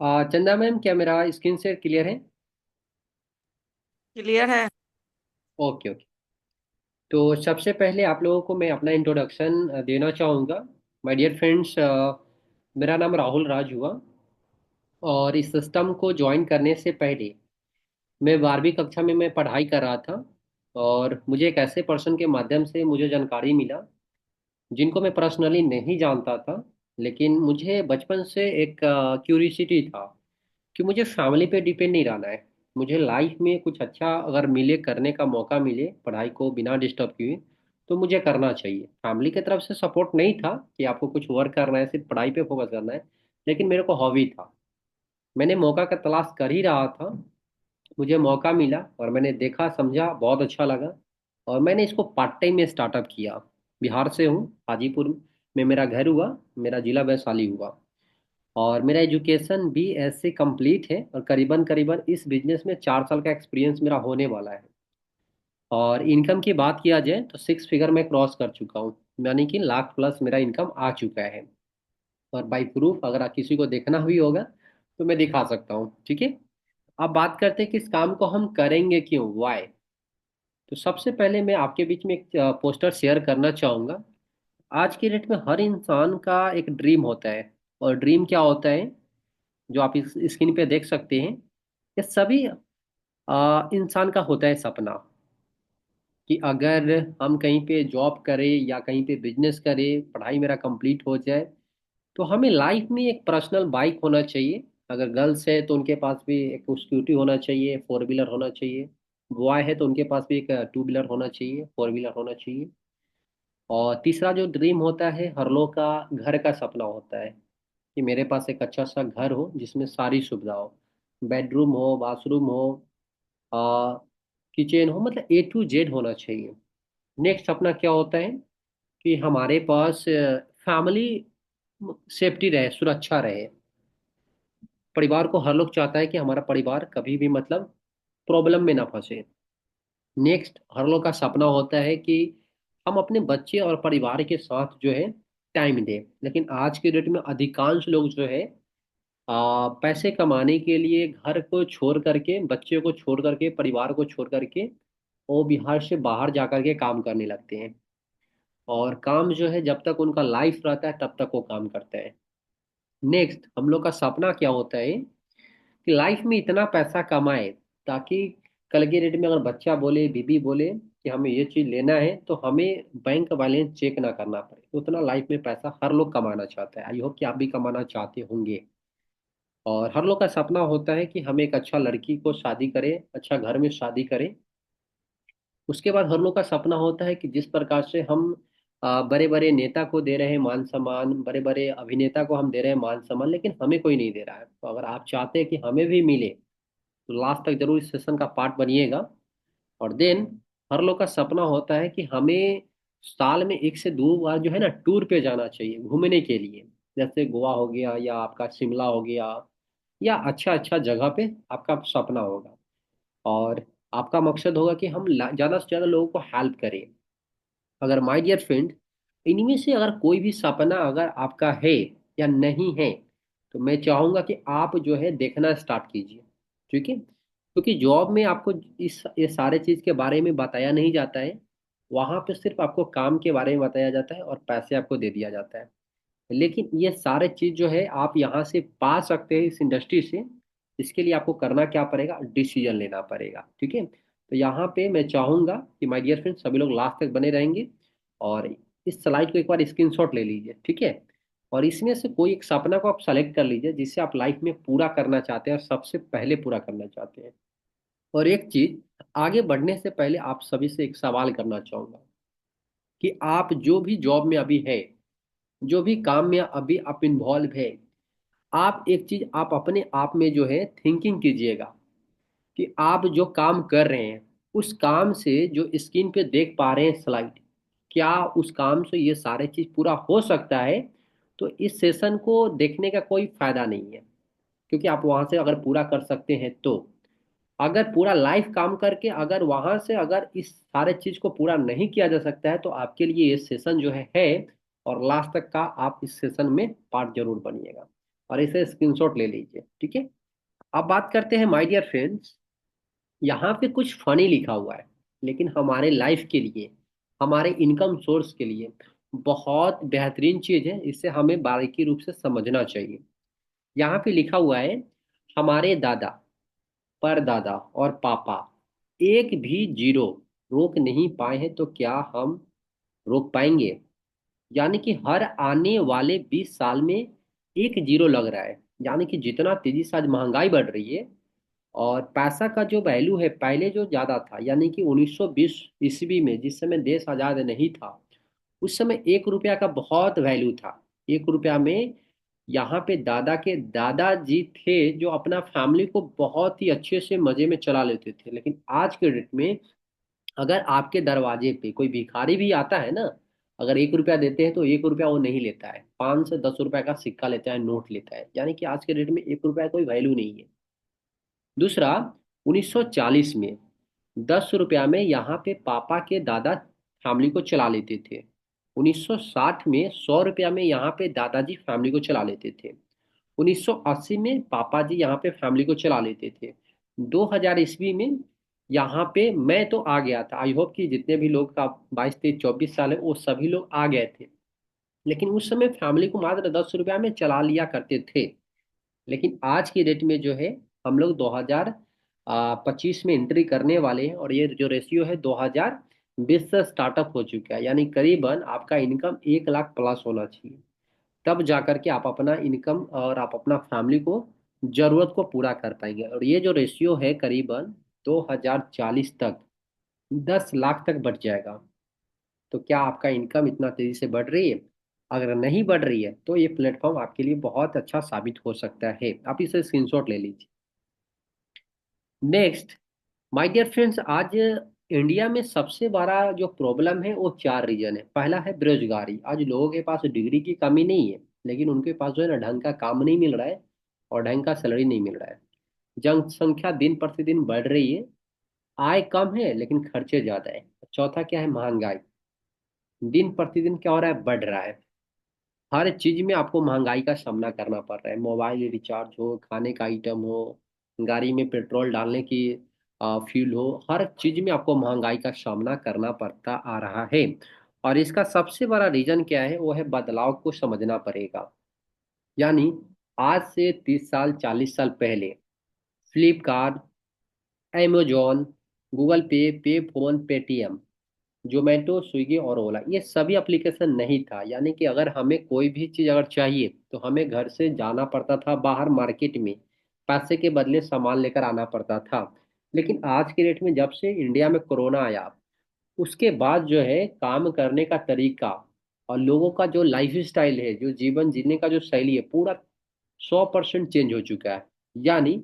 चंदा मैम, क्या मेरा स्क्रीन शेयर क्लियर है? क्लियर है। Okay okay. तो सबसे पहले आप लोगों को मैं अपना इंट्रोडक्शन देना चाहूँगा। माय डियर फ्रेंड्स, मेरा नाम राहुल राज हुआ। और इस सिस्टम को ज्वाइन करने से पहले मैं 12वीं कक्षा में मैं पढ़ाई कर रहा था। और मुझे एक ऐसे पर्सन के माध्यम से मुझे जानकारी मिला जिनको मैं पर्सनली नहीं जानता था। लेकिन मुझे बचपन से एक क्यूरियोसिटी था कि मुझे फैमिली पे डिपेंड नहीं रहना है। मुझे लाइफ में कुछ अच्छा अगर मिले, करने का मौका मिले पढ़ाई को बिना डिस्टर्ब किए, तो मुझे करना चाहिए। फैमिली की तरफ से सपोर्ट नहीं था कि आपको कुछ वर्क करना है, सिर्फ पढ़ाई पे फोकस करना है। लेकिन मेरे को हॉबी था। मैंने मौका का तलाश कर ही रहा था। मुझे मौका मिला और मैंने देखा, समझा, बहुत अच्छा लगा। और मैंने इसको पार्ट टाइम में स्टार्टअप किया। बिहार से हूँ, हाजीपुर में मेरा घर हुआ। मेरा जिला वैशाली हुआ। और मेरा एजुकेशन भी ऐसे कंप्लीट है, और करीबन करीबन इस बिजनेस में 4 साल का एक्सपीरियंस मेरा होने वाला है। और इनकम की बात किया जाए तो 6 फिगर मैं क्रॉस कर चुका हूँ। यानी कि लाख प्लस मेरा इनकम आ चुका है। और बाई प्रूफ अगर किसी को देखना भी होगा तो मैं दिखा सकता हूँ। ठीक है। अब बात करते हैं कि इस काम को हम करेंगे क्यों, वाई। तो सबसे पहले मैं आपके बीच में एक पोस्टर शेयर करना चाहूँगा। आज की डेट में हर इंसान का एक ड्रीम होता है। और ड्रीम क्या होता है, जो आप इस स्क्रीन पे देख सकते हैं, ये सभी इंसान का होता है सपना कि अगर हम कहीं पे जॉब करें या कहीं पे बिजनेस करें, पढ़ाई मेरा कंप्लीट हो जाए, तो हमें लाइफ में एक पर्सनल बाइक होना चाहिए। अगर गर्ल्स है तो उनके पास भी एक स्कूटी होना चाहिए, 4 व्हीलर होना चाहिए। बॉय है तो उनके पास भी एक 2 व्हीलर होना चाहिए, 4 व्हीलर होना चाहिए। और तीसरा जो ड्रीम होता है, हर लोग का घर का सपना होता है कि मेरे पास एक अच्छा सा घर हो जिसमें सारी सुविधा हो। बेडरूम हो, बाथरूम हो, किचन हो, मतलब A to Z होना चाहिए। नेक्स्ट अपना क्या होता है कि हमारे पास फैमिली सेफ्टी रहे, सुरक्षा रहे। परिवार को हर लोग चाहता है कि हमारा परिवार कभी भी मतलब प्रॉब्लम में ना फंसे। नेक्स्ट हर लोग का सपना होता है कि हम अपने बच्चे और परिवार के साथ जो है टाइम दें। लेकिन आज के डेट में अधिकांश लोग जो है पैसे कमाने के लिए घर को छोड़ करके, बच्चे को छोड़ करके, परिवार को छोड़ करके वो बिहार से बाहर जा करके काम करने लगते हैं। और काम जो है, जब तक उनका लाइफ रहता है तब तक वो काम करते हैं। नेक्स्ट हम लोग का सपना क्या होता है कि लाइफ में इतना पैसा कमाए ताकि कल के डेट में अगर बच्चा बोले, बीबी बोले कि हमें ये चीज़ लेना है, तो हमें बैंक बैलेंस चेक ना करना पड़े। उतना लाइफ में पैसा हर लोग कमाना चाहता है। आई होप कि आप भी कमाना चाहते होंगे। और हर लोग का सपना होता है कि हम एक अच्छा लड़की को शादी करें, अच्छा घर में शादी करें। उसके बाद हर लोग का सपना होता है कि जिस प्रकार से हम बड़े बड़े नेता को दे रहे हैं मान सम्मान, बड़े बड़े अभिनेता को हम दे रहे हैं मान सम्मान, लेकिन हमें कोई नहीं दे रहा है। तो अगर आप चाहते हैं कि हमें भी मिले, तो लास्ट तक जरूर इस सेशन का पार्ट बनिएगा। और देन हर लोग का सपना होता है कि हमें साल में 1 से 2 बार जो है ना टूर पे जाना चाहिए घूमने के लिए। जैसे गोवा हो गया, या आपका शिमला हो गया, या अच्छा अच्छा जगह पे आपका सपना होगा। और आपका मकसद होगा कि हम ज़्यादा से ज़्यादा लोगों को हेल्प करें। अगर माय डियर फ्रेंड, इनमें से अगर कोई भी सपना अगर आपका है या नहीं है, तो मैं चाहूँगा कि आप जो है देखना स्टार्ट कीजिए। ठीक है। क्योंकि जॉब में आपको इस ये सारे चीज़ के बारे में बताया नहीं जाता है। वहाँ पे सिर्फ आपको काम के बारे में बताया जाता है और पैसे आपको दे दिया जाता है। लेकिन ये सारे चीज़ जो है आप यहाँ से पा सकते हैं इस इंडस्ट्री से। इसके लिए आपको करना क्या पड़ेगा, डिसीजन लेना पड़ेगा। ठीक है। तो यहाँ पे मैं चाहूँगा कि माय डियर फ्रेंड सभी लोग लास्ट तक बने रहेंगे। और इस स्लाइड को एक बार स्क्रीनशॉट ले लीजिए। ठीक है। और इसमें से कोई एक सपना को आप सेलेक्ट कर लीजिए जिसे आप लाइफ में पूरा करना चाहते हैं और सबसे पहले पूरा करना चाहते हैं। और एक चीज, आगे बढ़ने से पहले आप सभी से एक सवाल करना चाहूंगा कि आप जो भी जॉब में अभी है, जो भी काम में अभी आप इन्वॉल्व है, आप एक चीज आप अपने आप में जो है थिंकिंग कीजिएगा कि आप जो काम कर रहे हैं, उस काम से जो स्क्रीन पे देख पा रहे हैं स्लाइड, क्या उस काम से ये सारे चीज पूरा हो सकता है? तो इस सेशन को देखने का कोई फायदा नहीं है। क्योंकि आप वहां से अगर पूरा कर सकते हैं तो, अगर पूरा लाइफ काम करके अगर वहां से अगर इस सारे चीज को पूरा नहीं किया जा सकता है, तो आपके लिए ये सेशन जो है। और लास्ट तक का आप इस सेशन में पार्ट जरूर बनिएगा। और इसे स्क्रीनशॉट ले लीजिए, ठीक है। अब बात करते हैं माय डियर फ्रेंड्स, यहाँ पे कुछ फनी लिखा हुआ है, लेकिन हमारे लाइफ के लिए, हमारे इनकम सोर्स के लिए बहुत बेहतरीन चीज है। इसे हमें बारीकी रूप से समझना चाहिए। यहाँ पे लिखा हुआ है, हमारे दादा, परदादा और पापा एक भी जीरो रोक नहीं पाए हैं, तो क्या हम रोक पाएंगे? यानी कि हर आने वाले 20 साल में एक जीरो लग रहा है। यानी कि जितना तेजी से आज महंगाई बढ़ रही है, और पैसा का जो वैल्यू है पहले जो ज्यादा था, यानी कि 1920 ईस्वी में जिस समय देश आजाद नहीं था, उस समय 1 रुपया का बहुत वैल्यू था। 1 रुपया में यहाँ पे दादा के दादाजी थे जो अपना फैमिली को बहुत ही अच्छे से मजे में चला लेते थे। लेकिन आज के डेट में अगर आपके दरवाजे पे कोई भिखारी भी आता है ना, अगर 1 रुपया देते हैं तो 1 रुपया वो नहीं लेता है, 5 से 10 रुपए का सिक्का लेता है, नोट लेता है। यानी कि आज के डेट में 1 रुपया कोई वैल्यू नहीं है। दूसरा, 1940 में 10 रुपया में यहाँ पे पापा के दादा फैमिली को चला लेते थे। 1960 में 100 रुपया में यहाँ पे दादाजी फैमिली को चला लेते थे। 1980 में पापा जी यहाँ पे फैमिली को चला लेते थे। 2000 ईस्वी में यहाँ पे मैं तो आ गया था, आई होप कि जितने भी लोग का 22, 23, 24 साल है वो सभी लोग आ गए थे। लेकिन उस समय फैमिली को मात्र 10 रुपया में चला लिया करते थे। लेकिन आज की डेट में जो है, हम लोग 2025 में एंट्री करने वाले हैं, और ये जो रेशियो है 2020 से स्टार्टअप हो चुका है। यानी करीबन आपका इनकम 1 लाख प्लस होना चाहिए, तब जाकर के आप अपना इनकम और आप अपना फैमिली को जरूरत को पूरा कर पाएंगे। और ये जो रेशियो है करीबन 2040 तक 10 लाख तक बढ़ जाएगा। तो क्या आपका इनकम इतना तेजी से बढ़ रही है? अगर नहीं बढ़ रही है तो ये प्लेटफॉर्म आपके लिए बहुत अच्छा साबित हो सकता है। आप इसे स्क्रीनशॉट ले लीजिए। नेक्स्ट, माय डियर फ्रेंड्स, आज इंडिया में सबसे बड़ा जो प्रॉब्लम है वो 4 रीजन है। पहला है बेरोजगारी। आज लोगों के पास डिग्री की कमी नहीं है, लेकिन उनके पास जो है ना ढंग का काम नहीं मिल रहा है, और ढंग का सैलरी नहीं मिल रहा है। जनसंख्या दिन प्रतिदिन बढ़ रही है, आय कम है लेकिन खर्चे ज्यादा है। चौथा क्या है? महंगाई। दिन प्रतिदिन क्या हो रहा है? बढ़ रहा है। हर चीज में आपको महंगाई का सामना करना पड़ रहा है। मोबाइल रिचार्ज हो, खाने का आइटम हो, गाड़ी में पेट्रोल डालने की फ्यूल हो, हर चीज में आपको महंगाई का सामना करना पड़ता आ रहा है। और इसका सबसे बड़ा रीजन क्या है? वो है बदलाव को समझना पड़ेगा। यानी आज से 30 साल 40 साल पहले फ्लिपकार्ट, अमेजोन, गूगल पे, पे फोन, पेटीएम, जोमेटो, स्विगी और ओला, ये सभी एप्लीकेशन नहीं था। यानी कि अगर हमें कोई भी चीज़ अगर चाहिए तो हमें घर से जाना पड़ता था बाहर मार्केट में, पैसे के बदले सामान लेकर आना पड़ता था। लेकिन आज के डेट में जब से इंडिया में कोरोना आया, उसके बाद जो है काम करने का तरीका और लोगों का जो लाइफ स्टाइल है, जो जीवन जीने का जो शैली है, पूरा 100% चेंज हो चुका है। यानी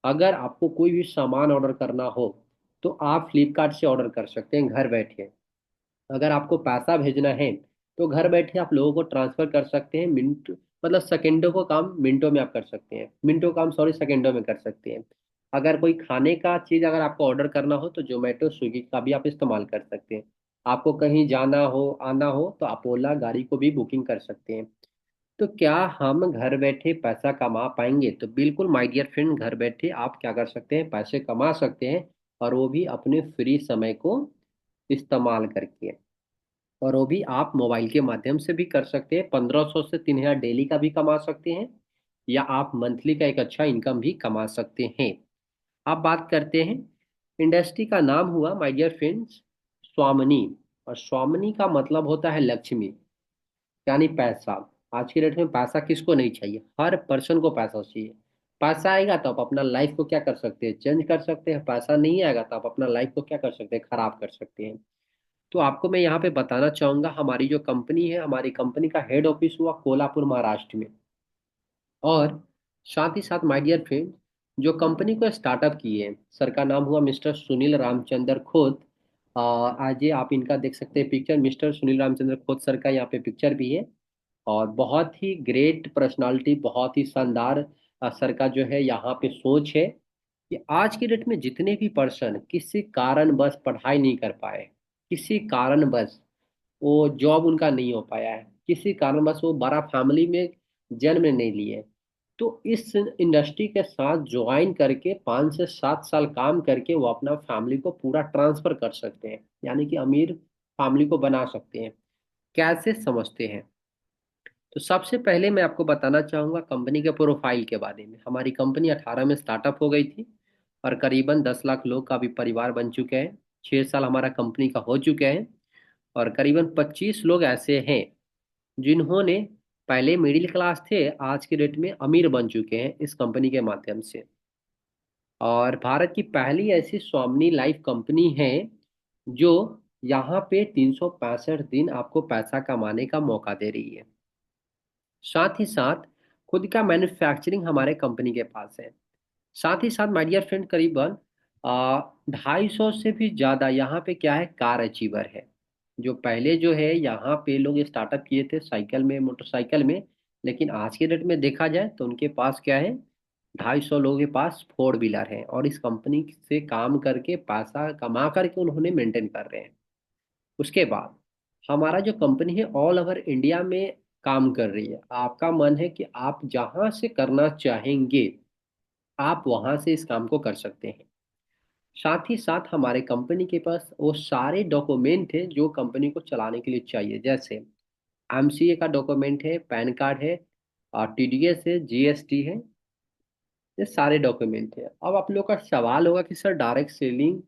अगर आपको कोई भी सामान ऑर्डर करना हो तो आप फ्लिपकार्ट से ऑर्डर कर सकते हैं घर बैठे। अगर आपको पैसा भेजना है तो घर बैठे आप लोगों को ट्रांसफर कर सकते हैं। मिनट मतलब सेकंडों को काम मिनटों में आप कर सकते हैं, मिनटों काम सॉरी सेकंडों में कर सकते हैं। अगर कोई खाने का चीज़ अगर आपको ऑर्डर करना हो तो जोमेटो स्विगी का भी आप इस्तेमाल कर सकते हैं। आपको कहीं जाना हो आना हो तो आप ओला गाड़ी को भी बुकिंग कर सकते हैं। तो क्या हम घर बैठे पैसा कमा पाएंगे? तो बिल्कुल माय डियर फ्रेंड, घर बैठे आप क्या कर सकते हैं? पैसे कमा सकते हैं, और वो भी अपने फ्री समय को इस्तेमाल करके। और वो भी आप मोबाइल के माध्यम से भी कर सकते हैं। 1500 से 3000 डेली का भी कमा सकते हैं, या आप मंथली का एक अच्छा इनकम भी कमा सकते हैं। आप बात करते हैं, इंडस्ट्री का नाम हुआ माय डियर फ्रेंड्स स्वामिनी। और स्वामिनी का मतलब होता है लक्ष्मी, यानी पैसा। आज की डेट में पैसा किसको नहीं चाहिए? हर पर्सन को पैसा चाहिए। पैसा आएगा तो आप अपना लाइफ को क्या कर सकते हैं? चेंज कर सकते हैं। पैसा नहीं आएगा तो आप अपना लाइफ को क्या कर सकते हैं? खराब कर सकते हैं। तो आपको मैं यहाँ पे बताना चाहूंगा, हमारी जो कंपनी है, हमारी कंपनी का हेड ऑफिस हुआ कोल्हापुर महाराष्ट्र में। और साथ ही साथ माय डियर फ्रेंड, जो कंपनी को स्टार्टअप किए, सर का नाम हुआ मिस्टर सुनील रामचंद्र खोत। आज ये आप इनका देख सकते हैं picture, mister Sunil Ramchandra Khot sir का यहाँ पे पिक्चर भी है। और बहुत ही ग्रेट पर्सनालिटी, बहुत ही शानदार सर का जो है यहाँ पे सोच है कि आज की डेट में जितने भी पर्सन किसी कारणवश पढ़ाई नहीं कर पाए, किसी कारणवश वो जॉब उनका नहीं हो पाया है, किसी कारणवश वो बड़ा फैमिली में जन्म नहीं लिए, तो इस इंडस्ट्री के साथ ज्वाइन करके 5 से 7 साल काम करके वो अपना फैमिली को पूरा ट्रांसफर कर सकते हैं, यानी कि अमीर फैमिली को बना सकते हैं। कैसे समझते हैं? तो सबसे पहले मैं आपको बताना चाहूँगा कंपनी के प्रोफाइल के बारे में। हमारी कंपनी 18 में स्टार्टअप हो गई थी और करीबन 10 लाख लोग का अभी परिवार बन चुके हैं। 6 साल हमारा कंपनी का हो चुके हैं और करीबन 25 लोग ऐसे हैं जिन्होंने पहले मिडिल क्लास थे, आज के डेट में अमीर बन चुके हैं इस कंपनी के माध्यम से। और भारत की पहली ऐसी स्वामिनी लाइफ कंपनी है जो यहाँ पे 365 दिन आपको पैसा कमाने का मौका दे रही है। साथ ही साथ खुद का मैन्युफैक्चरिंग हमारे कंपनी के पास है। साथ ही साथ माय डियर फ्रेंड, करीबन 250 से भी ज़्यादा यहाँ पे क्या है, कार अचीवर है। जो पहले जो है यहाँ पे लोग स्टार्टअप किए थे साइकिल में, मोटरसाइकिल में, लेकिन आज के डेट में देखा जाए तो उनके पास क्या है, 250 लोगों के पास फोर व्हीलर है और इस कंपनी से काम करके पैसा कमा करके उन्होंने मेंटेन कर रहे हैं। उसके बाद हमारा जो कंपनी है ऑल ओवर इंडिया में काम कर रही है। आपका मन है कि आप जहां से करना चाहेंगे आप वहां से इस काम को कर सकते हैं। साथ ही साथ हमारे कंपनी के पास वो सारे डॉक्यूमेंट है जो कंपनी को चलाने के लिए चाहिए, जैसे एमसीए का डॉक्यूमेंट है, पैन कार्ड है, और टीडीएस है, जीएसटी है। ये सारे डॉक्यूमेंट है। अब आप लोग का सवाल होगा कि सर डायरेक्ट सेलिंग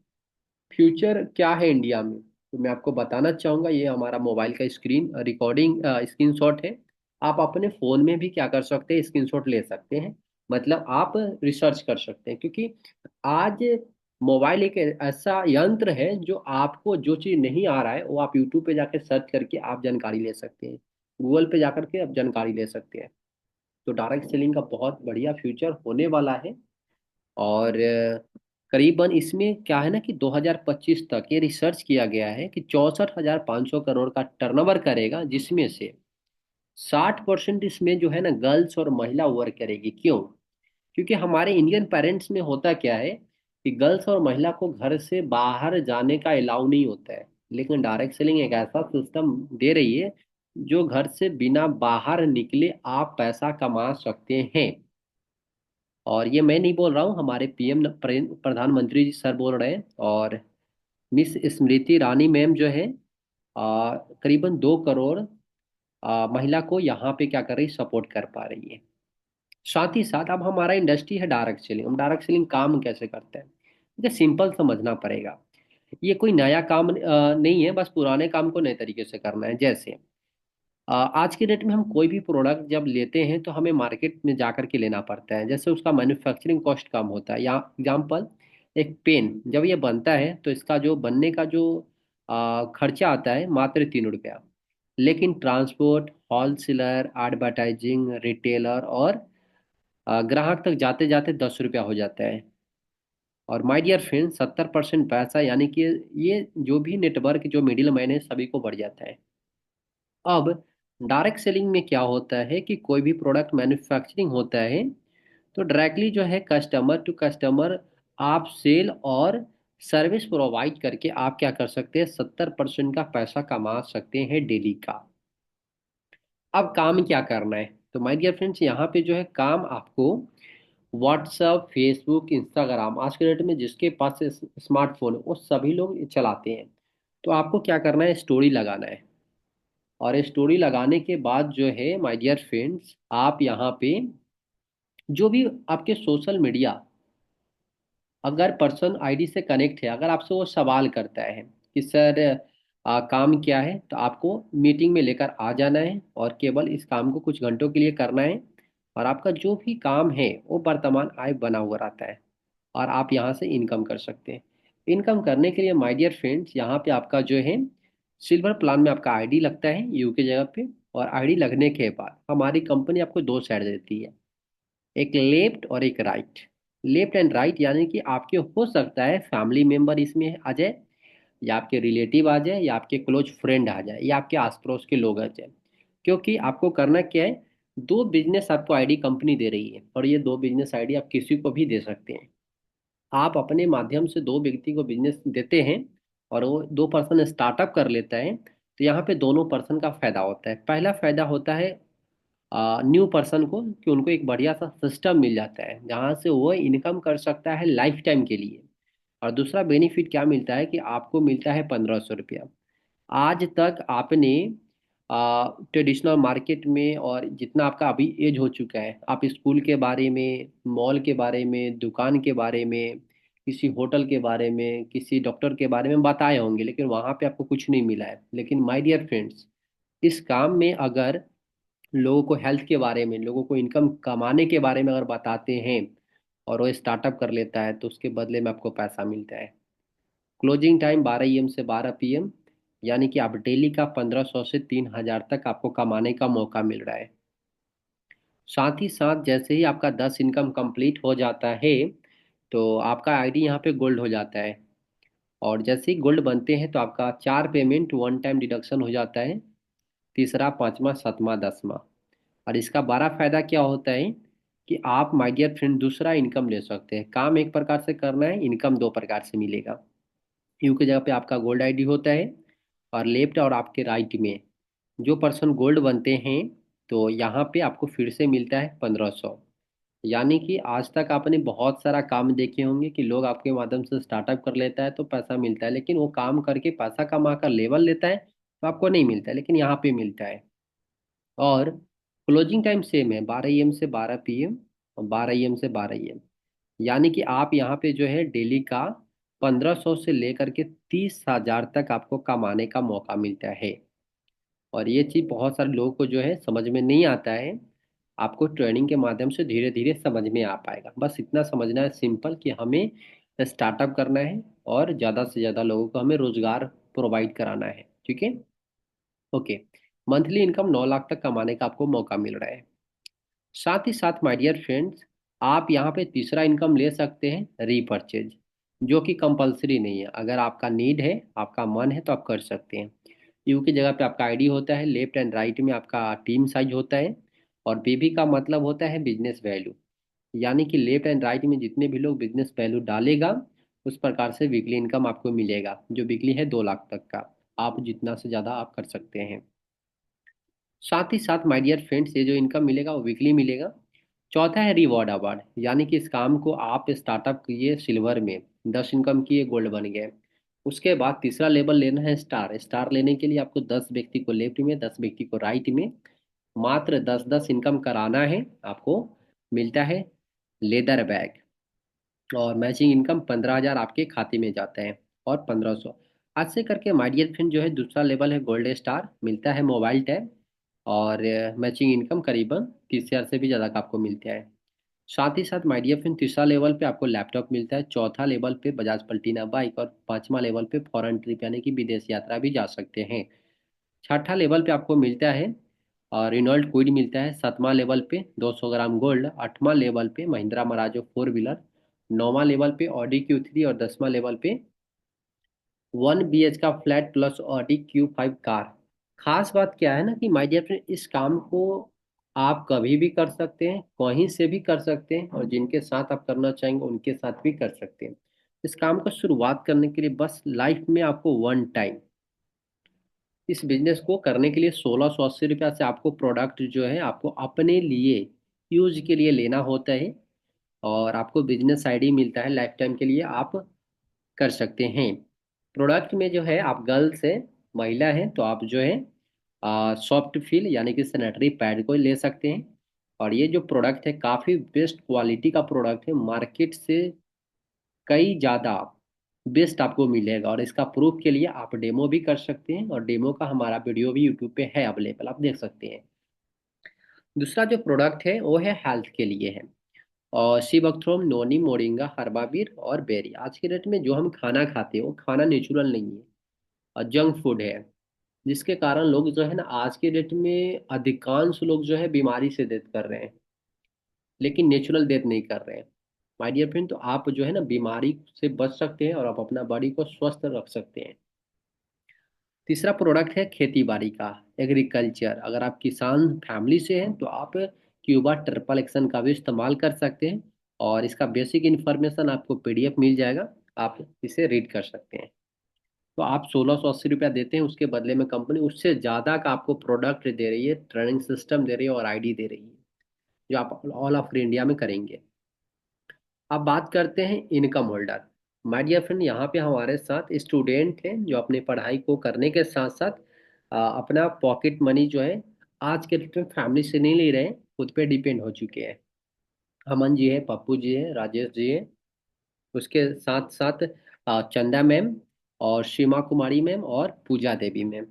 फ्यूचर क्या है इंडिया में। तो मैं आपको बताना चाहूँगा, ये हमारा मोबाइल का स्क्रीन रिकॉर्डिंग स्क्रीनशॉट है। आप अपने फ़ोन में भी क्या कर सकते हैं, स्क्रीनशॉट ले सकते हैं। मतलब आप रिसर्च कर सकते हैं, क्योंकि आज मोबाइल एक ऐसा यंत्र है जो आपको जो चीज़ नहीं आ रहा है वो आप यूट्यूब पे जाके सर्च करके आप जानकारी ले सकते हैं। गूगल पे जाकर के आप जानकारी ले सकते हैं। तो डायरेक्ट सेलिंग का बहुत बढ़िया फ्यूचर होने वाला है। और करीबन इसमें क्या है ना कि 2025 तक ये रिसर्च किया गया है कि 64,500 करोड़ का टर्नओवर करेगा, जिसमें से 60% इसमें जो है ना गर्ल्स और महिला वर्क करेगी। क्यों? क्योंकि हमारे इंडियन पेरेंट्स में होता क्या है कि गर्ल्स और महिला को घर से बाहर जाने का अलाउ नहीं होता है। लेकिन डायरेक्ट सेलिंग एक ऐसा सिस्टम दे रही है जो घर से बिना बाहर निकले आप पैसा कमा सकते हैं। और ये मैं नहीं बोल रहा हूँ, हमारे पीएम प्रधानमंत्री जी सर बोल रहे हैं। और मिस स्मृति ईरानी मैम जो है करीबन 2 करोड़ महिला को यहाँ पे क्या कर रही, सपोर्ट कर पा रही है। साथ ही साथ अब हमारा इंडस्ट्री है डायरेक्ट सेलिंग। हम डायरेक्ट सेलिंग काम कैसे करते हैं, मुझे सिंपल समझना पड़ेगा। ये कोई नया काम नहीं है, बस पुराने काम को नए तरीके से करना है। जैसे आज के डेट में हम कोई भी प्रोडक्ट जब लेते हैं तो हमें मार्केट में जा करके लेना पड़ता है, जैसे उसका मैन्युफैक्चरिंग कॉस्ट कम होता है। या एग्जांपल, एक पेन जब ये बनता है तो इसका जो बनने का जो खर्चा आता है मात्र 3 रुपया। लेकिन ट्रांसपोर्ट, होलसेलर, एडवर्टाइजिंग, रिटेलर और ग्राहक तक जाते जाते 10 रुपया हो जाता है। और माय डियर फ्रेंड, 70% पैसा यानी कि ये जो भी नेटवर्क जो मिडिल मैन है सभी को बढ़ जाता है। अब डायरेक्ट सेलिंग में क्या होता है कि कोई भी प्रोडक्ट मैन्युफैक्चरिंग होता है तो डायरेक्टली जो है कस्टमर टू कस्टमर आप सेल और सर्विस प्रोवाइड करके आप क्या कर सकते हैं, 70% का पैसा कमा सकते हैं डेली का। अब काम क्या करना है? तो माय डियर फ्रेंड्स, यहाँ पे जो है काम आपको व्हाट्सअप, फेसबुक, इंस्टाग्राम, आज के डेट में जिसके पास स्मार्टफोन है वो सभी लोग चलाते हैं। तो आपको क्या करना है, स्टोरी लगाना है। और स्टोरी लगाने के बाद जो है माय डियर फ्रेंड्स, आप यहाँ पे जो भी आपके सोशल मीडिया अगर पर्सन आईडी से कनेक्ट है, अगर आपसे वो सवाल करता है कि सर काम क्या है, तो आपको मीटिंग में लेकर आ जाना है और केवल इस काम को कुछ घंटों के लिए करना है। और आपका जो भी काम है वो वर्तमान आय बना हुआ रहता है और आप यहाँ से इनकम कर सकते हैं। इनकम करने के लिए माय डियर फ्रेंड्स, यहाँ पे आपका जो है सिल्वर प्लान में आपका आईडी लगता है यू के जगह पे। और आईडी लगने के बाद हमारी कंपनी आपको दो साइड देती है, एक लेफ्ट और एक राइट। लेफ्ट एंड राइट यानी कि आपके हो सकता है फैमिली मेंबर इसमें आ जाए, या आपके रिलेटिव आ जाए, या आपके क्लोज फ्रेंड आ जाए, या आपके आस पड़ोस के लोग आ जाए। क्योंकि आपको करना क्या है, दो बिजनेस आपको आईडी कंपनी दे रही है और ये दो बिजनेस आईडी आप किसी को भी दे सकते हैं। आप अपने माध्यम से दो व्यक्ति को बिजनेस देते हैं और वो दो पर्सन स्टार्टअप कर लेता है, तो यहाँ पे दोनों पर्सन का फायदा होता है। पहला फायदा होता है न्यू पर्सन को, कि उनको एक बढ़िया सा सिस्टम मिल जाता है जहाँ से वो इनकम कर सकता है लाइफ टाइम के लिए। और दूसरा बेनिफिट क्या मिलता है कि आपको मिलता है 1500 रुपया। आज तक आपने ट्रेडिशनल मार्केट में, और जितना आपका अभी एज हो चुका है, आप स्कूल के बारे में, मॉल के बारे में, दुकान के बारे में, किसी होटल के बारे में, किसी डॉक्टर के बारे में बताए होंगे, लेकिन वहाँ पे आपको कुछ नहीं मिला है। लेकिन माय डियर फ्रेंड्स, इस काम में अगर लोगों को हेल्थ के बारे में, लोगों को इनकम कमाने के बारे में अगर बताते हैं और वो स्टार्टअप कर लेता है, तो उसके बदले में आपको पैसा मिलता है। क्लोजिंग टाइम 12 AM से 12 PM, यानी कि आप डेली का 1500 से 3000 तक आपको कमाने का मौका मिल रहा है। साथ ही साथ जैसे ही आपका 10 इनकम कंप्लीट हो जाता है, तो आपका आईडी यहाँ पे गोल्ड हो जाता है। और जैसे ही गोल्ड बनते हैं तो आपका 4 पेमेंट वन टाइम डिडक्शन हो जाता है, तीसरा, पांचवा, सातवां, दसवां। और इसका बड़ा फायदा क्या होता है कि आप, माय डियर फ्रेंड, दूसरा इनकम ले सकते हैं। काम एक प्रकार से करना है, इनकम दो प्रकार से मिलेगा। यू की जगह पे आपका गोल्ड आईडी होता है, और लेफ्ट और आपके राइट में जो पर्सन गोल्ड बनते हैं, तो यहाँ पे आपको फिर से मिलता है 1500। यानी कि आज तक आपने बहुत सारा काम देखे होंगे कि लोग आपके माध्यम से स्टार्टअप कर लेता है तो पैसा मिलता है, लेकिन वो काम करके पैसा कमा कर लेवल लेता है तो आपको नहीं मिलता है, लेकिन यहाँ पे मिलता है। और क्लोजिंग टाइम सेम है, 12 AM से 12 PM, और 12 AM से 12 AM। यानी कि आप यहाँ पे जो है डेली का 1500 से लेकर के 30,000 तक आपको कमाने का मौका मिलता है। और ये चीज़ बहुत सारे लोगों को जो है समझ में नहीं आता है। आपको ट्रेनिंग के माध्यम से धीरे धीरे समझ में आ पाएगा। बस इतना समझना है सिंपल, कि हमें स्टार्टअप करना है और ज़्यादा से ज़्यादा लोगों को हमें रोजगार प्रोवाइड कराना है। ठीक है। ओके। मंथली इनकम 9 लाख तक कमाने का आपको मौका मिल रहा है। साथ ही साथ माय डियर फ्रेंड्स, आप यहाँ पे तीसरा इनकम ले सकते हैं, रीपर्चेज, जो कि कंपलसरी नहीं है। अगर आपका नीड है, आपका मन है, तो आप कर सकते हैं। यू की जगह पे आपका आईडी होता है, लेफ्ट एंड राइट में आपका टीम साइज होता है, और बीबी का मतलब होता है बिजनेस वैल्यू। यानी कि लेफ्ट एंड राइट में जितने भी लोग बिजनेस वैल्यू डालेगा, उस प्रकार से वीकली इनकम आपको मिलेगा, जो वीकली है 2 लाख तक का। आप जितना से ज़्यादा आप कर सकते हैं। साथ ही साथ माय डियर फ्रेंड्स, ये जो इनकम मिलेगा वो वीकली मिलेगा। चौथा है रिवॉर्ड अवार्ड, यानी कि इस काम को आप स्टार्टअप किए सिल्वर में, 10 इनकम किए, गोल्ड बन गए। उसके बाद तीसरा लेवल लेना है स्टार। स्टार लेने के लिए आपको 10 व्यक्ति को लेफ्ट में, 10 व्यक्ति को राइट में, मात्र 10-10 इनकम कराना है। आपको मिलता है लेदर बैग, और मैचिंग इनकम 15,000 आपके खाते में जाता है, और 1500। आज से करके माय डियर फ्रेंड जो है, दूसरा लेवल है गोल्ड स्टार, मिलता है मोबाइल टैब, और मैचिंग इनकम करीबन 30,000 से भी ज़्यादा का आपको मिलता है। साथ ही साथ माय डियर फ्रेंड, तीसरा लेवल पे आपको लैपटॉप मिलता है, चौथा लेवल पे बजाज पल्टीना बाइक, और पांचवा लेवल पे फॉरेन ट्रिप यानी कि विदेश यात्रा भी जा सकते हैं। छठा लेवल पे आपको मिलता है और रिनॉल्ट क्विड मिलता है। सातवां लेवल पे 200 ग्राम गोल्ड। आठवां लेवल पे महिंद्रा मराजो 4 व्हीलर। नौवां लेवल पे ऑडी Q3, और 10वां लेवल पे 1 BH का flat plus Audi Q5 car. खास बात क्या है ना कि माय डियर फ्रेंड, इस काम को आप कभी भी कर सकते हैं, कहीं से भी कर सकते हैं, और जिनके साथ आप करना चाहेंगे उनके साथ भी कर सकते हैं। इस काम को शुरुआत करने के लिए बस लाइफ में आपको वन टाइम इस बिजनेस को करने के लिए 1680 रुपया से आपको प्रोडक्ट जो है आपको अपने लिए यूज के लिए लेना होता है, और आपको बिजनेस आईडी मिलता है लाइफ टाइम के लिए, आप कर सकते हैं। प्रोडक्ट में जो है, आप गर्ल्स है, महिला है, तो आप जो है सॉफ्ट फील यानी कि सैनिटरी पैड को ले सकते हैं। और ये जो प्रोडक्ट है काफ़ी बेस्ट क्वालिटी का प्रोडक्ट है, मार्केट से कई ज़्यादा बेस्ट आपको मिलेगा। और इसका प्रूफ के लिए आप डेमो भी कर सकते हैं, और डेमो का हमारा वीडियो भी यूट्यूब पे है अवेलेबल, आप देख सकते हैं। दूसरा जो प्रोडक्ट है वो है हेल्थ के लिए है, और शिवअक्रोम, नोनी, मोरिंगा, हर्बावीर और बेरी। आज के डेट में जो हम खाना खाते हैं वो खाना नेचुरल नहीं है, और जंक फूड है, जिसके कारण लोग जो है ना, आज के डेट में अधिकांश लोग जो है बीमारी से डेथ कर रहे हैं, लेकिन नेचुरल डेथ नहीं कर रहे हैं। माय डियर फ्रेंड, तो आप जो है ना बीमारी से बच सकते हैं, और आप अपना बॉडी को स्वस्थ रख सकते हैं। तीसरा प्रोडक्ट है खेती बाड़ी का, एग्रीकल्चर। अगर आप किसान फैमिली से हैं तो आप क्यूबा ट्रिपल एक्शन का भी इस्तेमाल कर सकते हैं, और इसका बेसिक इन्फॉर्मेशन आपको PDF मिल जाएगा, आप इसे रीड कर सकते हैं। तो आप 1680 रुपया देते हैं, उसके बदले में कंपनी उससे ज़्यादा का आपको प्रोडक्ट दे रही है, ट्रेनिंग सिस्टम दे रही है और आईडी दे रही है, जो आप ऑल ओवर इंडिया में करेंगे। अब बात करते हैं income holder. My dear friend, यहाँ पे हमारे साथ स्टूडेंट हैं जो अपनी पढ़ाई को करने के साथ साथ अपना पॉकेट मनी जो है आज के डेट में फैमिली से नहीं ले रहे हैं, खुद पे डिपेंड हो चुके हैं। अमन जी है, पप्पू जी है, राजेश जी है, उसके साथ साथ चंदा मैम और सीमा कुमारी मैम और पूजा देवी मैम।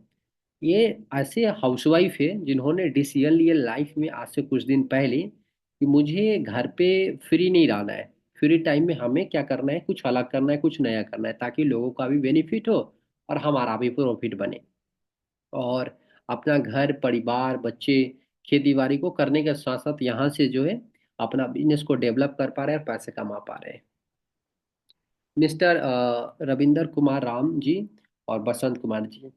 ये ऐसे हाउसवाइफ है जिन्होंने डिसीजन लिए लाइफ में आज से कुछ दिन पहले कि मुझे घर पे फ्री नहीं रहना है। फ्री टाइम में हमें क्या करना है, कुछ अलग करना है, कुछ नया करना है, ताकि लोगों का भी बेनिफिट हो और हमारा भी प्रॉफिट बने। और अपना घर परिवार बच्चे खेती बाड़ी को करने के साथ साथ यहाँ से जो है अपना बिजनेस को डेवलप कर पा रहे हैं और पैसे कमा पा रहे हैं। मिस्टर रविंदर कुमार राम जी और बसंत कुमार जी,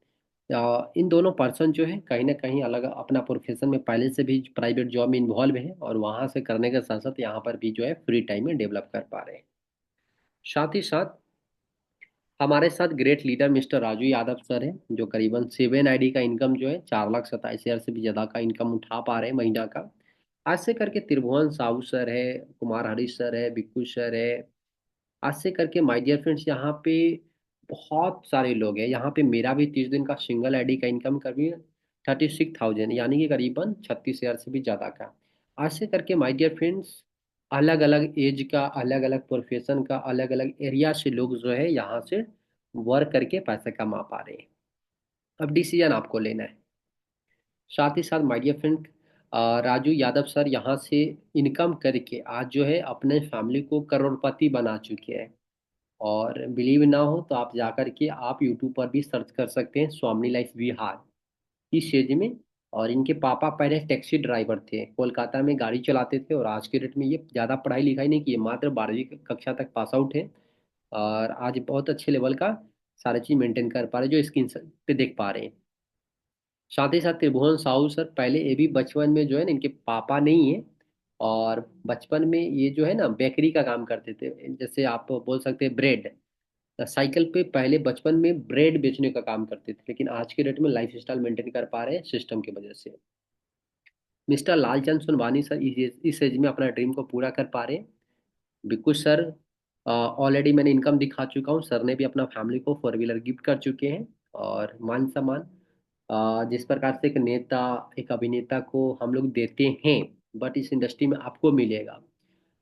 इन दोनों पर्सन जो है कहीं ना कहीं अलग अपना प्रोफेशन में पहले से भी प्राइवेट जॉब में इन्वॉल्व है और वहां से करने के साथ साथ यहाँ पर भी जो है फ्री टाइम में डेवलप कर पा रहे हैं। साथ ही साथ हमारे साथ great leader mister Raju Yadav sir हैं, जो करीबन 7 आईडी का इनकम जो है 4,27,000 से भी ज़्यादा का इनकम उठा पा रहे हैं महीना का। आज से करके त्रिभुवन साहू सर है, कुमार हरीश सर है, बिक्कू सर है, आज से करके माय डियर फ्रेंड्स यहाँ पे बहुत सारे लोग हैं। यहाँ पे मेरा भी 30 दिन का सिंगल आईडी का इनकम करीब 36,000, यानी कि करीबन 36,000 से भी ज़्यादा का। आज से करके माय डियर फ्रेंड्स अलग अलग एज का, अलग अलग प्रोफेशन का, अलग अलग एरिया से लोग जो है यहाँ से वर्क करके पैसे कमा पा रहे हैं। अब डिसीजन आपको लेना है। साथ ही साथ my dear friend Raju Yadav sir यहाँ से इनकम करके आज जो है अपने फैमिली को करोड़पति बना चुके हैं। और बिलीव ना हो तो आप जाकर के आप यूट्यूब पर भी सर्च कर सकते हैं स्वामी लाइफ विहार इस एज में। और इनके पापा पहले टैक्सी ड्राइवर थे, कोलकाता में गाड़ी चलाते थे, और आज के डेट में ये ज़्यादा पढ़ाई लिखाई नहीं की है, मात्र 12वीं कक्षा तक पास आउट है। और आज बहुत अच्छे लेवल का सारे चीज़ मेंटेन कर पा रहे हैं, जो स्क्रीन पे देख पा रहे हैं। साथ ही साथ त्रिभुवन साहू सर पहले ये भी बचपन में जो है ना, इनके पापा नहीं है, और बचपन में ये जो है ना बेकरी का काम करते थे, जैसे आप बोल सकते हैं ब्रेड, साइकिल पे पहले बचपन में ब्रेड बेचने का काम करते थे, लेकिन आज के डेट में लाइफ स्टाइल मेंटेन कर पा रहे हैं सिस्टम की वजह से। मिस्टर लालचंद सुनवानी सर इस एज में अपना ड्रीम को पूरा कर पा रहे हैं। बिल्कुल सर, ऑलरेडी मैंने इनकम दिखा चुका हूँ, सर ने भी अपना फैमिली को 4 व्हीलर गिफ्ट कर चुके हैं। और मान सम्मान जिस प्रकार से एक नेता, एक अभिनेता को हम लोग देते हैं, बट इस इंडस्ट्री में आपको मिलेगा,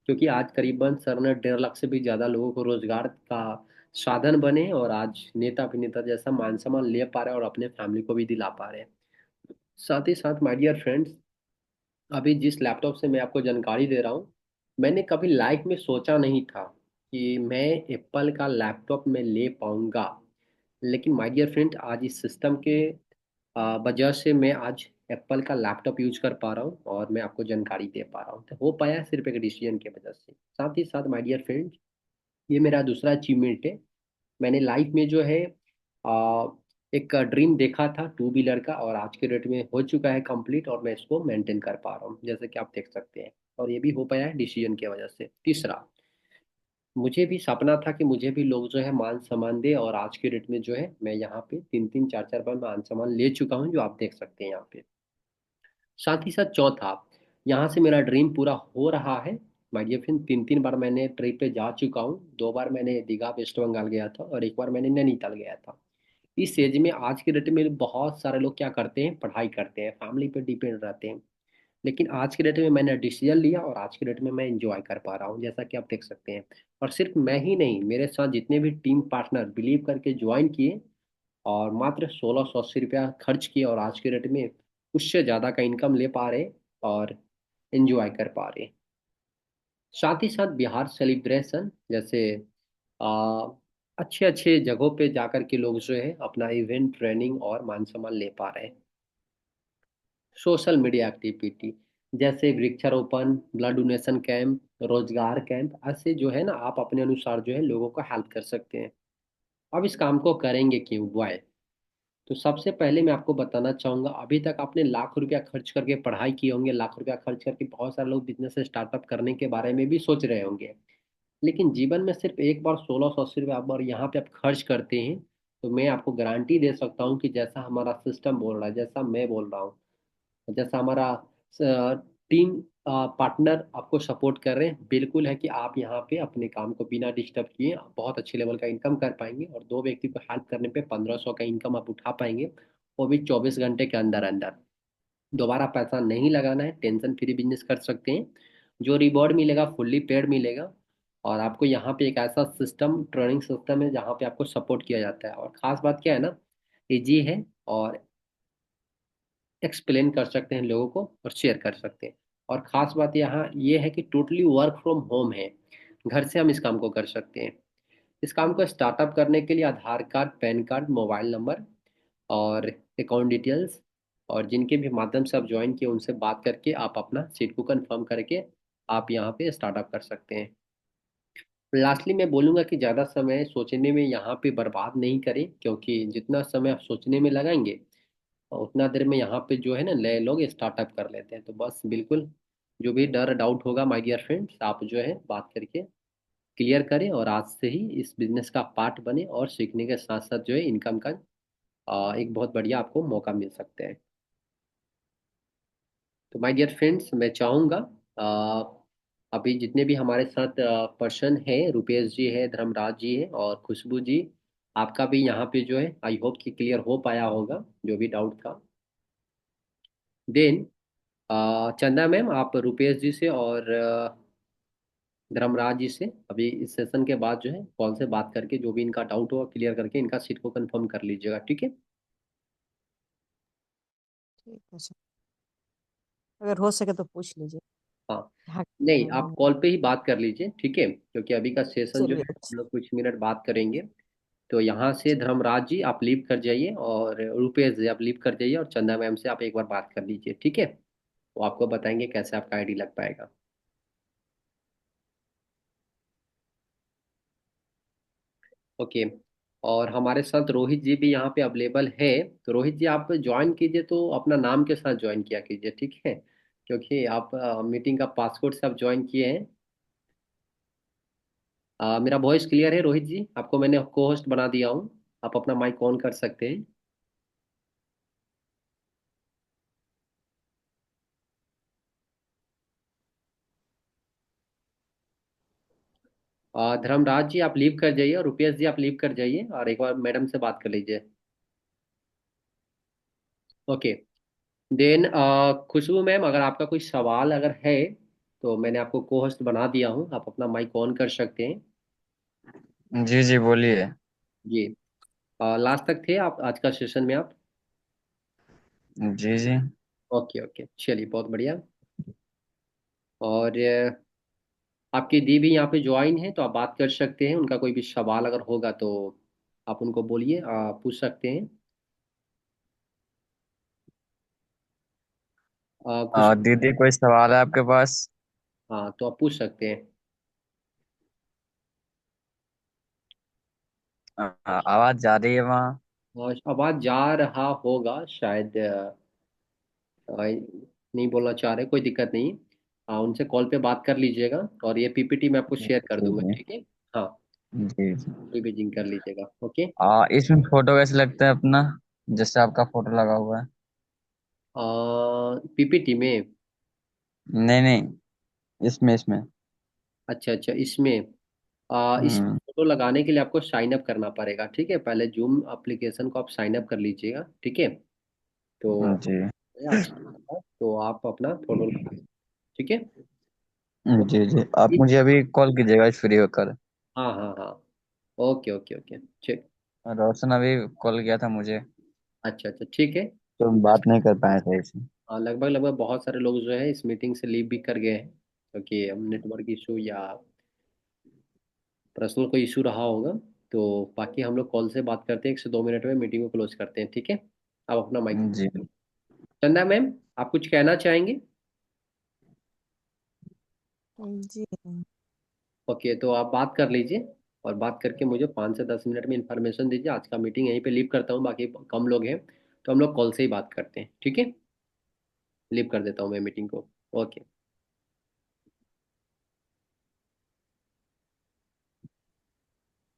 क्योंकि आज करीबन सर ने 1.5 लाख से भी ज़्यादा लोगों को रोजगार का साधन बने हैं, और आज नेता अभिनेता जैसा मान सम्मान ले पा रहे हैं और अपने फैमिली को भी दिला पा रहे हैं। साथ ही साथ माय डियर फ्रेंड्स, अभी जिस लैपटॉप से मैं आपको जानकारी दे रहा हूँ, मैंने कभी लाइफ में सोचा नहीं था कि मैं एप्पल का लैपटॉप में ले पाऊंगा। लेकिन माय डियर फ्रेंड, आज इस सिस्टम के वजह से मैं आज एप्पल का लैपटॉप यूज कर पा रहा हूँ और मैं आपको जानकारी दे पा रहा हूँ, तो हो पाया सिर्फ एक डिसीजन की वजह से। साथ ही साथ माय डियर फ्रेंड, ये मेरा दूसरा अचीवमेंट है। मैंने लाइफ में जो है आ, एक ड्रीम देखा था 2 व्हीलर का, और आज के डेट में हो चुका है कंप्लीट, और मैं इसको मेंटेन कर पा रहा हूँ, जैसे कि आप देख सकते हैं। और ये भी हो पाया है डिसीजन की वजह से। तीसरा, मुझे भी सपना था कि मुझे भी लोग जो है मान सम्मान दे, और आज के डेट में जो है मैं यहाँ पे 3-3 4-4 बार मान सम्मान ले चुका हूँ, जो आप देख सकते हैं यहाँ पे। साथ ही साथ चौथा, यहाँ से मेरा ड्रीम पूरा हो रहा है। माय डियर फ्रेंड, 3-3 बार मैंने ट्रिप पे जा चुका हूँ। 2 बार मैंने दीघा वेस्ट बंगाल गया था, और एक बार मैंने नैनीताल गया था। इस एज में आज के डेट में बहुत सारे लोग क्या करते हैं, पढ़ाई करते हैं, फैमिली पे डिपेंड रहते हैं। लेकिन आज के डेट में मैंने डिसीजन लिया, और आज के डेट में मैं इंजॉय कर पा रहा हूँ, जैसा कि आप देख सकते हैं। और सिर्फ मैं ही नहीं, मेरे साथ जितने भी टीम पार्टनर बिलीव करके ज्वाइन किए, और मात्र 1,680 रुपया खर्च किए, और आज के डेट में उससे ज़्यादा का इनकम ले पा रहे और एंजॉय कर पा रहे। साथ ही साथ बिहार सेलिब्रेशन जैसे आ, अच्छे अच्छे जगहों पे जाकर के लोग जो है अपना इवेंट ट्रेनिंग और मान सम्मान ले पा रहे हैं। सोशल मीडिया एक्टिविटी जैसे वृक्षारोपण, ब्लड डोनेशन कैंप, रोजगार कैंप, ऐसे जो है ना आप अपने अनुसार जो है लोगों को हेल्प कर सकते हैं। अब इस काम को करेंगे क्यों, वाई? तो सबसे पहले मैं आपको बताना चाहूंगा, अभी तक आपने लाख रुपया खर्च करके पढ़ाई की होंगे, लाख रुपया खर्च करके बहुत सारे लोग बिजनेस स्टार्टअप करने के बारे में भी सोच रहे होंगे। लेकिन जीवन में सिर्फ एक बार 1,680 रुपया आप बार यहाँ पे आप खर्च करते हैं, तो मैं आपको गारंटी दे सकता हूँ कि जैसा हमारा सिस्टम बोल रहा है, जैसा मैं बोल रहा हूँ, जैसा हमारा टीम पार्टनर आपको सपोर्ट कर रहे हैं, बिल्कुल है कि आप यहाँ पे अपने काम को बिना डिस्टर्ब किए बहुत अच्छे लेवल का इनकम कर पाएंगे, और दो व्यक्ति को हेल्प करने पे 1500 का इनकम आप उठा पाएंगे, वो भी 24 घंटे के अंदर अंदर। दोबारा पैसा नहीं लगाना है, टेंशन फ्री बिजनेस कर सकते हैं। जो रिवॉर्ड मिलेगा फुल्ली पेड मिलेगा। और आपको यहाँ पे एक ऐसा सिस्टम, ट्रेनिंग सिस्टम है जहाँ पे आपको सपोर्ट किया जाता है, और खास बात क्या है ना, इजी है, और एक्सप्लेन कर सकते हैं लोगों को और शेयर कर सकते हैं। और ख़ास बात यहाँ ये है कि टोटली वर्क फ्रॉम होम है, घर से हम इस काम को कर सकते हैं। इस काम को स्टार्टअप करने के लिए Aadhaar card, PAN card, mobile number और अकाउंट डिटेल्स, और जिनके भी माध्यम से आप ज्वाइन किए उनसे बात करके आप अपना सीट को कंफर्म करके आप यहाँ पे स्टार्टअप कर सकते हैं। लास्टली मैं बोलूँगा कि ज़्यादा समय सोचने में यहाँ पे बर्बाद नहीं करें, क्योंकि जितना समय आप सोचने में लगाएंगे और उतना देर में यहाँ पे जो है ना नए लोग स्टार्टअप कर लेते हैं। तो बस बिल्कुल, जो भी डर डाउट होगा माय डियर फ्रेंड्स, आप जो है बात करके क्लियर करें, और आज से ही इस बिजनेस का पार्ट बने, और सीखने के साथ साथ जो है इनकम का एक बहुत बढ़िया आपको मौका मिल सकते हैं। तो माय डियर फ्रेंड्स, मैं चाहूँगा अभी जितने भी हमारे साथ पर्सन है, रुपेश जी है, धर्मराज जी है और खुशबू जी, आपका भी यहाँ पे जो है आई होप कि क्लियर हो पाया होगा जो भी डाउट था। देन चंदा मैम, आप रुपेश जी से और धर्मराज जी से अभी इस सेशन के बाद जो है कॉल से बात करके जो भी इनका डाउट होगा क्लियर करके इनका सीट को कंफर्म कर लीजिएगा, ठीक है। ठीक है सर, अगर हो सके तो पूछ लीजिए। हाँ, हाँ। नहीं, आप कॉल पे ही बात कर लीजिए, ठीक है, क्योंकि अभी का सेशन जो चलिए है हम अच्छा। लोग कुछ मिनट बात करेंगे। तो यहाँ से ठीक। धर्मराज जी आप लीव कर जाइए, और रुपेश जी आप लीव कर जाइए, और चंदा मैम से आप एक बार बात कर लीजिए, ठीक है। वो आपको बताएंगे कैसे आपका आईडी लग पाएगा। ओके। और हमारे साथ रोहित जी भी यहाँ पे अवेलेबल है। तो रोहित जी आप ज्वाइन कीजिए, तो अपना नाम के साथ ज्वाइन किया कीजिए, ठीक है, क्योंकि आप मीटिंग का पासवर्ड से आप ज्वाइन किए हैं। मेरा वॉइस क्लियर है रोहित जी? आपको मैंने को होस्ट बना दिया हूँ, आप अपना माइक ऑन कर सकते हैं। धर्मराज जी आप लीव कर जाइए, और रुपेश जी आप लीव कर जाइए, और एक बार मैडम से बात कर लीजिए। ओके। देन खुशबू मैम, अगर आपका कोई सवाल अगर है तो मैंने आपको को होस्ट बना दिया हूँ, आप अपना माइक ऑन कर सकते हैं। जी जी बोलिए। जी। लास्ट तक थे आप आज का सेशन में आप? जी जी। ओके ओके, चलिए बहुत बढ़िया। और आपकी दी भी यहाँ पे ज्वाइन है, तो आप बात कर सकते हैं, उनका कोई भी सवाल अगर होगा तो आप उनको बोलिए, पूछ सकते हैं। कुछ। दीदी कोई सवाल है आपके पास? हाँ, तो आप पूछ सकते हैं। आवाज जा रही है वहाँ? और आवाज जा रहा होगा शायद, नहीं बोलना चाह रहे, कोई दिक्कत नहीं। उनसे कॉल पे बात कर लीजिएगा, और ये पीपीटी मैं आपको शेयर कर जी दूंगा, जी। ठीक है। हाँ, जी जी। रिविजिंग कर लीजिएगा, ओके। इसमें फोटो कैसे लगता है अपना, जैसे आपका फोटो लगा हुआ है? पीपीटी में? नहीं नहीं, इसमें। अच्छा अच्छा, इसमें इस हम्म। फोटो लगाने के लिए आपको साइन अप करना पड़ेगा, ठीक है। पहले जूम एप्लीकेशन को आप साइन अप कर लीजिएगा, ठीक है। तो जी आप, तो आप अपना फोटो लगा, ठीक है। जी जी, आप मुझे अभी कॉल कीजिएगा फ्री होकर। हाँ हाँ हाँ, ओके ओके ओके, ठीक। रोशन अभी कॉल किया था मुझे, अच्छा अच्छा, ठीक है। तो हम बात नहीं कर पाए सही से। लगभग लगभग बहुत सारे लोग जो है इस मीटिंग से लीव भी कर गए हैं, क्योंकि नेटवर्क इशू या पर्सनल कोई इशू रहा होगा। तो बाकी हम लोग कॉल से बात करते हैं, 1 से 2 मिनट में मीटिंग को क्लोज करते हैं, ठीक है। आप अपना माइक। जी चंदा मैम, आप कुछ कहना चाहेंगे? जी। ओके, तो आप बात कर लीजिए, और बात करके मुझे 5 से 10 मिनट में इंफॉर्मेशन दीजिए। आज का मीटिंग यहीं पे लीव करता हूँ, बाकी कम लोग हैं, तो हम लोग कॉल से ही बात करते हैं, ठीक है। लीव कर देता हूँ मैं मीटिंग को। ओके।